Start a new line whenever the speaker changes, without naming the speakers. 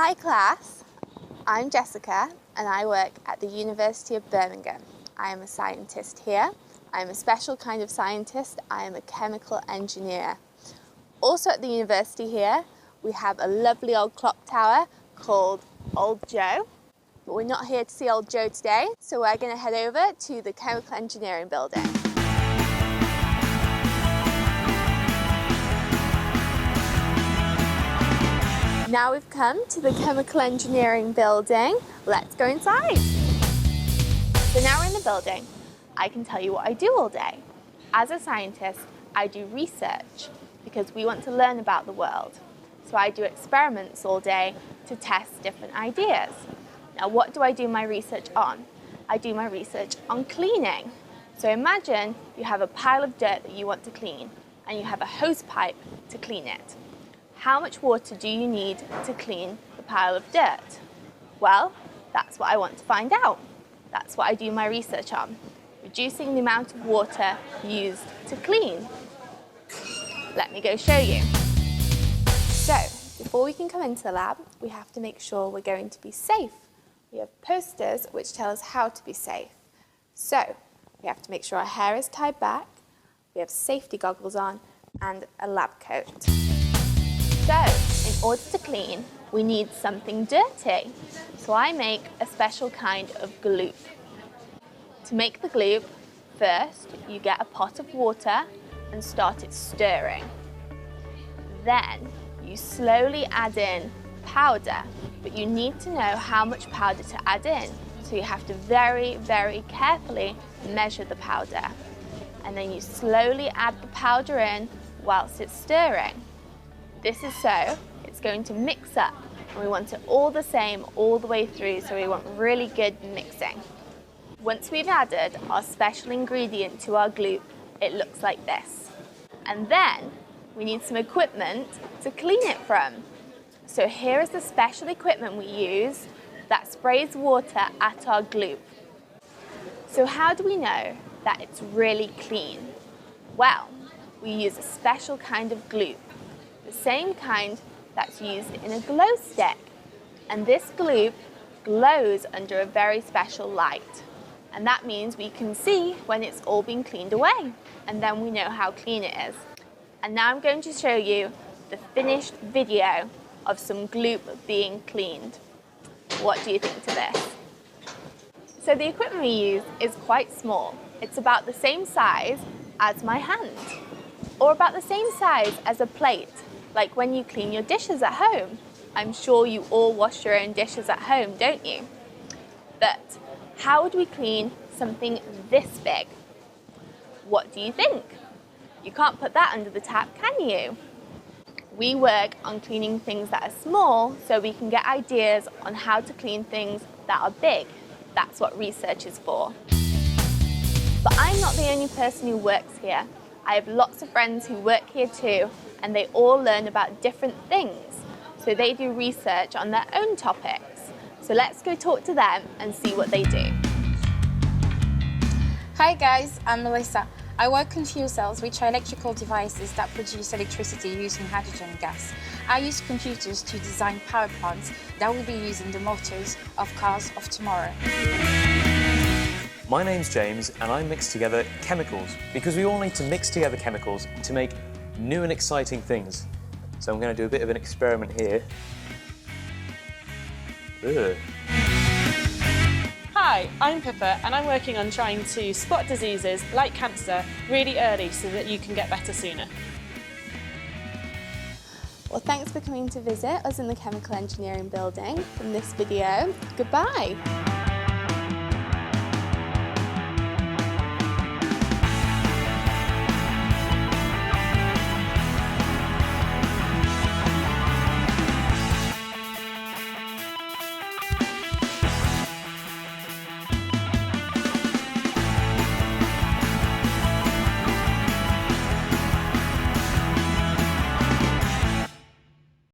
Hi class, I'm Jessica and I work at the University of Birmingham. I am a scientist here. I am a special kind of scientist. I am a chemical engineer. Also at the university here, we have a lovely old clock tower called Old Joe. But we're not here to see Old Joe today, so we're going to head over to the chemical engineering building. Now we've come to the chemical engineering building. Let's go inside. So now we're in the building. I can tell you what I do all day. As a scientist, I do research because we want to learn about the world. So I do experiments all day to test different ideas. Now, what do I do my research on? I do my research on cleaning. So imagine you have a pile of dirt that you want to clean and you have a hose pipe to clean it. How much water do you need to clean the pile of dirt? Well, that's what I want to find out. That's what I do my research on, reducing the amount of water used to clean. Let me go show you. So, before we can come into the lab, we have to make sure we're going to be safe. We have posters which tell us how to be safe. So, we have to make sure our hair is tied back, we have safety goggles on, and a lab coat. So, in order to clean, we need something dirty. So I make a special kind of gloop. To make the gloop, first you get a pot of water and start it stirring. Then you slowly add in powder, but you need to know how much powder to add in. So you have to very, very carefully measure the powder. And then you slowly add the powder in whilst it's stirring. This is so it's going to mix up, and we want it all the same all the way through, so we want really good mixing. Once we've added our special ingredient to our gloop, it looks like this. And then we need some equipment to clean it from. So here is the special equipment we use that sprays water at our gloop. So how do we know that it's really clean? Well, we use a special kind of gloop. The same kind that's used in a glow stick. And this gloop glows under a very special light. And that means we can see when it's all been cleaned away. And then we know how clean it is. And now I'm going to show you the finished video of some gloop being cleaned. What do you think to this? So the equipment we use is quite small. It's about the same size as my hand, or about the same size as a plate. Like when you clean your dishes at home. I'm sure you all wash your own dishes at home, don't you? But how would we clean something this big? What do you think? You can't put that under the tap, can you? We work on cleaning things that are small so we can get ideas on how to clean things that are big. That's what research is for. But I'm not the only person who works here. I have lots of friends who work here too, and they all learn about different things. So they do research on their own topics. So let's go talk to them and see what they do.
Hi guys, I'm Melissa. I work on fuel cells, which are electrical devices that produce electricity using hydrogen gas. I use computers to design power plants that will be used in the motors of cars of tomorrow.
My name's James and I mix together chemicals because we all need to mix together chemicals to make new and exciting things. So I'm going to do a bit of an experiment here. Ugh.
Hi, I'm Pippa and I'm working on trying to spot diseases like cancer really early so that you can get better sooner.
Well, thanks for coming to visit us in the chemical engineering building from this video. Goodbye.